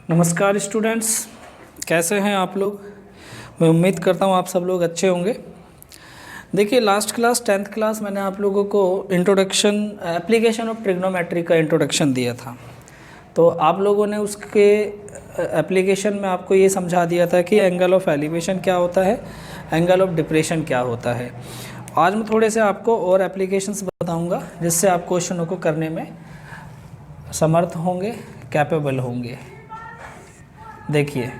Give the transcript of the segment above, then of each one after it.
नमस्कार स्टूडेंट्स, कैसे हैं आप लोग। मैं उम्मीद करता हूँ आप सब लोग अच्छे होंगे। देखिए, लास्ट क्लास 10th क्लास मैंने आप लोगों को इंट्रोडक्शन एप्लीकेशन ऑफ ट्रिग्नोमेट्री का इंट्रोडक्शन दिया था। तो आप लोगों ने उसके एप्लीकेशन में आपको ये समझा दिया था कि एंगल ऑफ एलिवेशन क्या होता है, एंगल ऑफ डिप्रेशन क्या होता है। आज मैं थोड़े से आपको और एप्लीकेशंस बताऊंगा जिससे आप क्वेश्चनों को करने में समर्थ होंगे, कैपेबल होंगे। देखिए,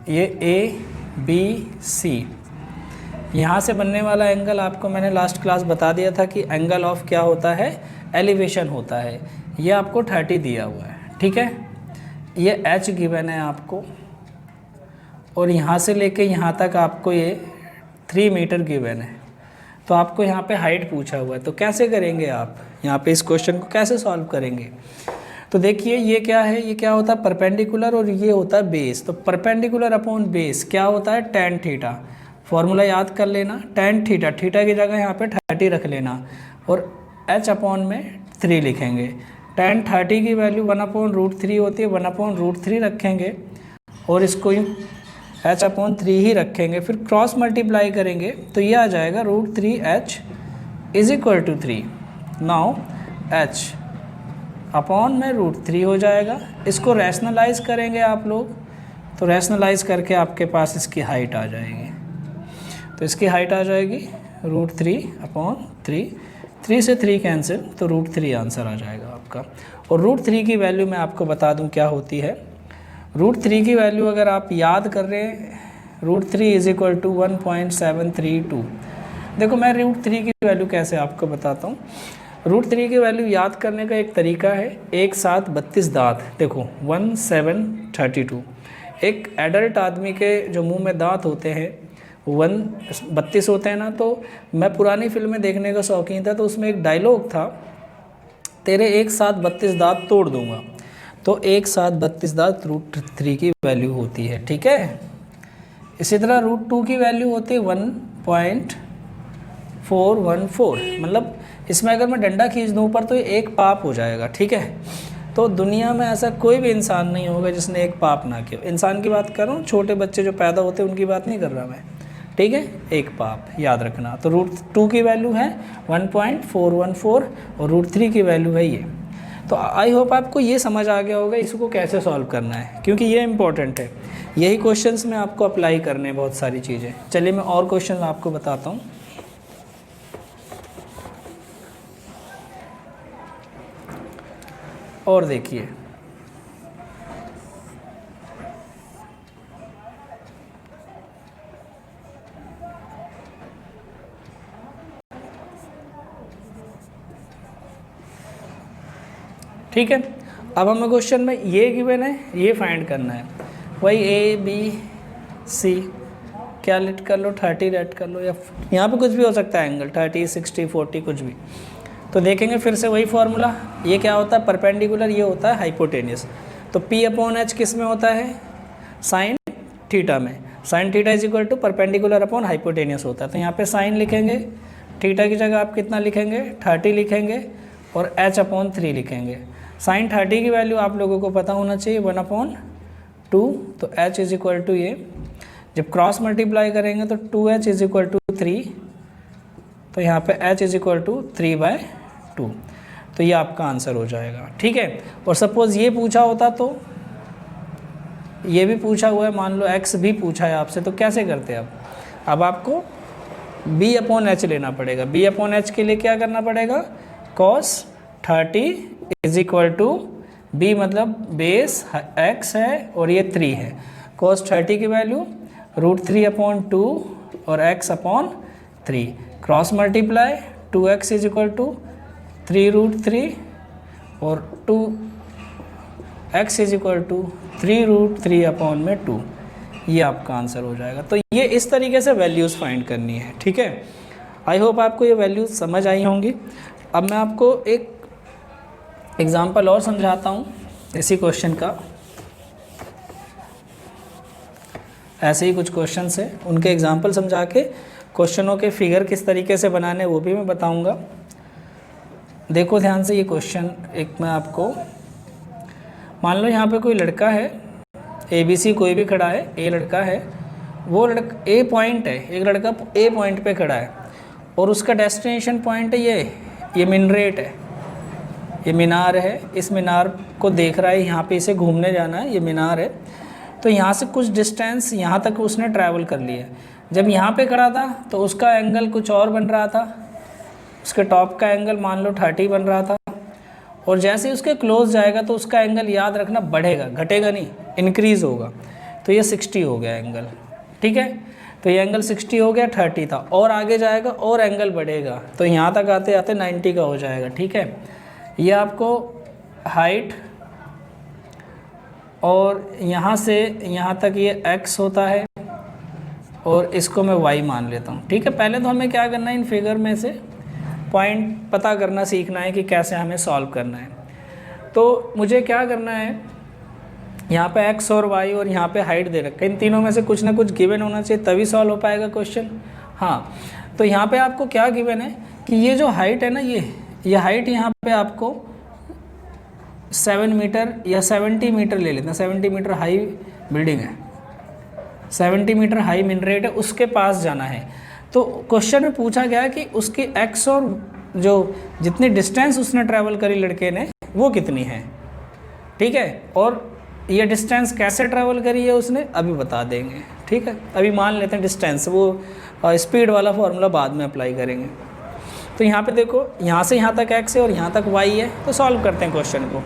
ये ABC यहाँ से बनने वाला एंगल आपको मैंने लास्ट क्लास बता दिया था कि एंगल ऑफ क्या होता है, एलिवेशन होता है। ये आपको 30 दिया हुआ है, ठीक है। ये H गिवन है आपको, और यहाँ से लेके यहाँ तक आपको ये 3 मीटर गिवन है। तो आपको यहाँ पे हाइट पूछा हुआ है, तो कैसे करेंगे आप यहाँ पे इस क्वेश्चन को कैसे सॉल्व करेंगे। तो देखिए, ये क्या है, ये क्या होता है परपेंडिकुलर, और ये होता है बेस। तो परपेंडिकुलर अपॉन बेस क्या होता है, tan थीटा। फॉर्मूला याद कर लेना, tan थीटा, थीटा की जगह यहाँ पे 30 रख लेना, और h अपॉन में 3 लिखेंगे। tan 30 की वैल्यू 1/√3 होती है, 1/√3 रखेंगे, और इसको h अपॉन 3 ही रखेंगे। फिर क्रॉस मल्टीप्लाई करेंगे तो ये आ जाएगा √3h = 3। नाउ h अपॉन में √3 हो जाएगा। इसको रैशनलाइज करेंगे आप लोग, तो रैशनलाइज करके आपके पास इसकी हाइट आ जाएगी। तो इसकी हाइट आ जाएगी √3/3, 3 से 3 कैंसिल, तो √3 आंसर आ जाएगा आपका। और √3 की वैल्यू मैं आपको बता दूं क्या होती है। √3 की वैल्यू अगर आप याद कर रहे हैं, √3 = 1.732। देखो, मैं √3 की वैल्यू कैसे आपको बताता हूँ। √3 की वैल्यू याद करने का एक तरीका है, एक साथ 32 दांत। देखो 1732, एक एडल्ट आदमी के जो मुंह में दांत होते हैं 32 होते हैं ना। तो मैं पुरानी फिल्में देखने का शौकीन था, तो उसमें एक डायलॉग था, तेरे एक साथ 32 दांत तोड़ दूंगा। तो एक साथ 32 दांत √3 की वैल्यू होती है, ठीक है। इसी तरह √2 की वैल्यू होती है 1.414। मतलब इसमें अगर मैं डंडा खींच दूँ ऊपर तो ये एक पाप हो जाएगा, ठीक है। तो दुनिया में ऐसा कोई भी इंसान नहीं होगा जिसने एक पाप ना किया। इंसान की बात कर रहा हूँ, छोटे बच्चे जो पैदा होते हैं उनकी बात नहीं कर रहा मैं, ठीक है। एक पाप याद रखना। तो √2 की वैल्यू है 1.414 और √3 की वैल्यू है ये। तो आई होप आपको ये समझ आ गया होगा इसको कैसे सॉल्व करना है, क्योंकि ये इंपॉर्टेंट है। यही क्वेश्चंस में आपको अप्लाई करने हैं बहुत सारी चीज़ें। चलिए मैं और क्वेश्चन आपको बताता हूँ। और देखिए, ठीक है। अब हमें क्वेश्चन में ये गिवन है, ये फाइंड करना है। वही ABC क्या लेट कर लो, 30 लेट कर लो, या यहाँ पे कुछ भी हो सकता है एंगल, 30, 60, 40 कुछ भी। तो देखेंगे फिर से वही फार्मूला। ये क्या होता है परपेंडिकुलर, ये होता है हाइपोटेनियस। तो P/H किस में होता है, साइन थीटा में। Sine theta = perpendicular upon hypotenuse होता है। तो यहाँ पे साइन लिखेंगे, थीटा की जगह आप कितना लिखेंगे, 30 लिखेंगे, और H/3 लिखेंगे। साइन 30 की वैल्यू आप लोगों को पता होना चाहिए 1/2। तो H = ये, जब क्रॉस मल्टीप्लाई करेंगे तो 2H = 3। तो यहाँ पे H = 3/2। तो ये आपका आंसर हो जाएगा, ठीक है। और सपोज़ ये पूछा होता, तो ये भी पूछा हुआ है, मान लो X भी पूछा है आपसे, तो कैसे करते हैं अब आपको B/H लेना पड़ेगा। B/H के लिए क्या करना पड़ेगा, cos 30 = B मतलब बेस X है और ये 3 है। cos 30 की वैल्यू √3/2 और X/3। क्रॉस मल्टीप्लाई 2X = 3√3 और 2X = 3√3/2। ये आपका आंसर हो जाएगा। तो ये इस तरीके से वैल्यूज़ फाइंड करनी है, ठीक है। आई होप आपको ये वैल्यूज़ समझ आई होंगी। अब मैं आपको एक एग्जाम्पल और समझाता हूँ इसी क्वेश्चन का। ऐसे ही कुछ क्वेश्चंस हैं, उनके एग्जाम्पल समझा के क्वेश्चनों के फिगर किस तरीके से बनाने वो भी मैं बताऊंगा। देखो ध्यान से ये क्वेश्चन एक मैं आपको मान लो यहाँ पे कोई लड़का है, ABC कोई भी खड़ा है, ए लड़का है, वो लड़का ए पॉइंट है, एक लड़का ए पॉइंट पे खड़ा है और उसका डेस्टिनेशन पॉइंट है ये मिनरेट है, ये मीनार है, इस मीनार को देख रहा है, यहाँ पे इसे घूमने जाना है, ये मीनार है। तो यहाँ से कुछ डिस्टेंस यहाँ तक उसने ट्रैवल कर लिया। जब यहाँ पे खड़ा था तो उसका एंगल कुछ और बन रहा था, उसके टॉप का एंगल मान लो 30 बन रहा था, और जैसे ही उसके क्लोज जाएगा तो उसका एंगल याद रखना बढ़ेगा, घटेगा नहीं, इंक्रीज़ होगा। तो ये 60 हो गया एंगल, ठीक है। तो ये एंगल 60 हो गया, 30 था, और आगे जाएगा और एंगल बढ़ेगा, तो यहाँ तक आते आते 90 का हो जाएगा, ठीक है। ये आपको हाइट, और यहाँ से यहाँ तक ये x होता है, और इसको मैं y मान लेता हूँ, ठीक है। पहले तो हमें क्या करना है, इन फिगर में से पॉइंट पता करना सीखना है कि कैसे हमें सॉल्व करना है। तो मुझे क्या करना है, यहाँ पे x और y और यहाँ पे हाइट दे रखा है, इन तीनों में से कुछ ना कुछ गिवन होना चाहिए, तभी सॉल्व हो पाएगा क्वेश्चन। हाँ, तो यहाँ पे आपको क्या गिवन है कि ये जो हाइट है ना, ये हाइट यहाँ पे आपको 7 मीटर या 70 मीटर ले लेते हैं, 70 मीटर हाई बिल्डिंग है, 70 मीटर हाई मिनरेट है, उसके पास जाना है। तो क्वेश्चन में पूछा गया कि उसकी x और जो जितनी डिस्टेंस उसने ट्रैवल करी लड़के ने वो कितनी है, ठीक है। और ये डिस्टेंस कैसे ट्रैवल करी है उसने अभी बता देंगे, ठीक है। अभी मान लेते हैं डिस्टेंस, वो स्पीड वाला फॉर्मूला बाद में अप्लाई करेंगे। तो यहाँ पे देखो, यहाँ से यहाँ तक x है और यहाँ तक y है, तो सॉल्व करते हैं क्वेश्चन को।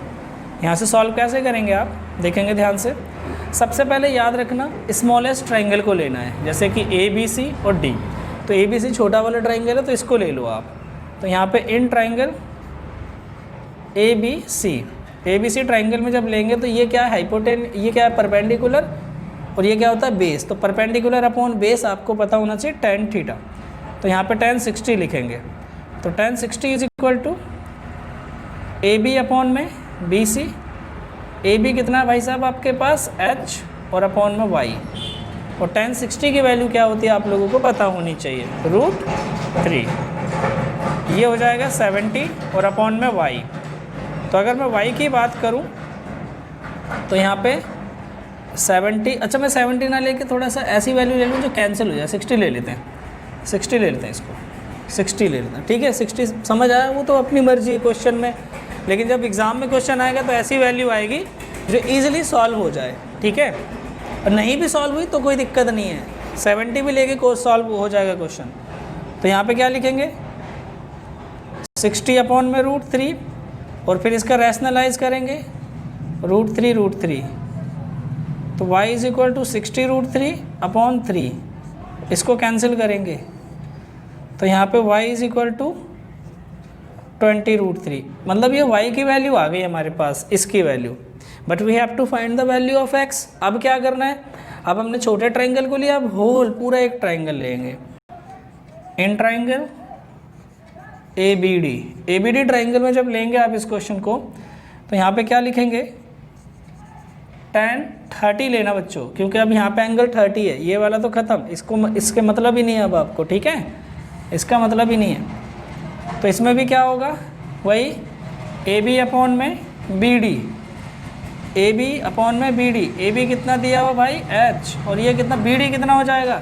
यहाँ से सॉल्व कैसे करेंगे आप देखेंगे ध्यान से। सबसे पहले याद रखना स्मॉलेस्ट ट्राइंगल को लेना है, जैसे कि ABC और D। तो ABC छोटा वाला ट्राइंगल है तो इसको ले लो आप। तो यहाँ पे इन ट्राइंगल ABC ट्राइंगल में जब लेंगे तो ये क्या है, हाइपोटेन, ये क्या है, परपेंडिकुलर, और ये क्या होता है, बेस। तो परपेंडिकुलर अपॉन बेस आपको पता होना चाहिए tan थीटा। तो यहाँ पे tan 60 लिखेंगे। तो tan 60 is equal to AB upon में BC। AB कितना है भाई साहब आपके पास, h, और अपॉन में y। और tan 60 की वैल्यू क्या होती है आप लोगों को पता होनी चाहिए, √3। ये हो जाएगा 70 और अपॉन में y। तो अगर मैं y की बात करूं तो यहाँ पे 70, अच्छा मैं 70 ना लेके थोड़ा सा ऐसी वैल्यू ले लूँ जो कैंसिल हो जाए, 60 ले लेते हैं, 60 ले लेते हैं, इसको 60 ले लेते हैं, ठीक है। 60 समझ आया, वो तो अपनी मर्जी है क्वेश्चन में, लेकिन जब एग्ज़ाम में क्वेश्चन आएगा तो ऐसी वैल्यू आएगी जो ईजिली सॉल्व हो जाए, ठीक है। और नहीं भी सॉल्व हुई तो कोई दिक्कत नहीं है, 70 भी लेके कोई सॉल्व हो जाएगा क्वेश्चन। तो यहाँ पे क्या लिखेंगे, 60 अपॉन में √3, और फिर इसका रैशनलाइज करेंगे √3। तो y is equal to 60 √3 upon 3, इसको कैंसिल करेंगे तो यहाँ पे y इज इक्वल टू 20 √3। मतलब ये y की वैल्यू आ गई हमारे पास, इसकी value, but we have to find the value of x। अब क्या करना है, अब हमने छोटे ट्राइंगल को लिया, अब होल पूरा एक ट्राइंगल लेंगे, इन ट्राइंगल ABD ट्राइंगल में जब लेंगे आप इस क्वेश्चन को तो यहाँ पे क्या लिखेंगे, tan 30 लेना बच्चों, क्योंकि अब यहाँ पे एंगल 30 है, ये वाला तो ख़त्म, इसके मतलब ही नहीं है अब आपको, ठीक है, इसका मतलब ही नहीं है। तो इसमें भी क्या होगा, वही AB अपॉन में BD, AB अपॉन में BD। AB कितना दिया हुआ भाई, H, और ये कितना, BD कितना हो जाएगा,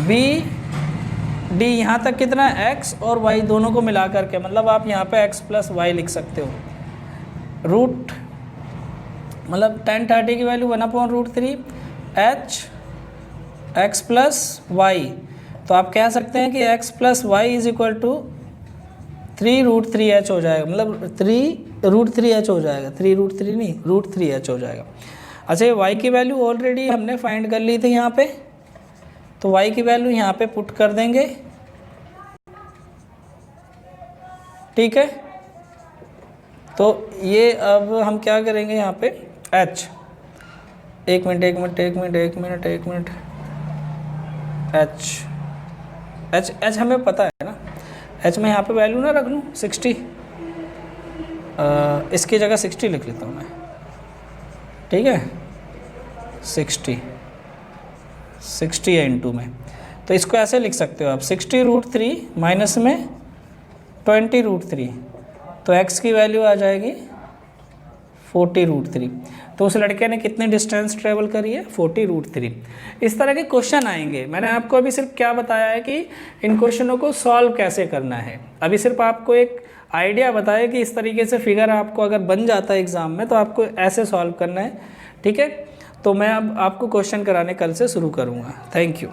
BD, यहाँ तक कितना x और y दोनों को मिला करके, मतलब आप यहाँ पे x प्लस y लिख सकते हो। रूट मतलब tan 30 की value 1/√3 h x plus y। तो आप कह सकते हैं कि x plus y is equal to 3√3h हो जाएगा, मतलब 3√3h हो जाएगा, 3√3 नहीं, √3h हो जाएगा। अच्छा, ये y की वैल्यू ऑलरेडी हमने फाइंड कर ली थी यहाँ पे, तो y की वैल्यू यहाँ पे पुट कर देंगे, ठीक है। तो ये अब हम क्या करेंगे यहाँ पे, h, एक मिनट, h हमें पता है ना, h में यहाँ पे वैल्यू ना रख लूँ 60, इसकी जगह 60 लिख लेता हूँ मैं, ठीक है, 60 है इनटू में। तो इसको ऐसे लिख सकते हो आप, 60√3 माइनस में 20√3, तो x की वैल्यू आ जाएगी 40√3। तो उस लड़के ने कितनी डिस्टेंस ट्रेवल करी है? 40√3। इस तरह के क्वेश्चन आएंगे। मैंने आपको अभी सिर्फ क्या बताया है कि इन क्वेश्चनों को सॉल्व कैसे करना है। अभी सिर्फ आपको एक आइडिया बताया कि इस तरीके से फिगर आपको अगर बन जाता है एग्ज़ाम में तो आपको ऐसे सॉल्व करना है, ठीक है। तो मैं अब आपको क्वेश्चन कराने कल से शुरू करूँगा। Thank you.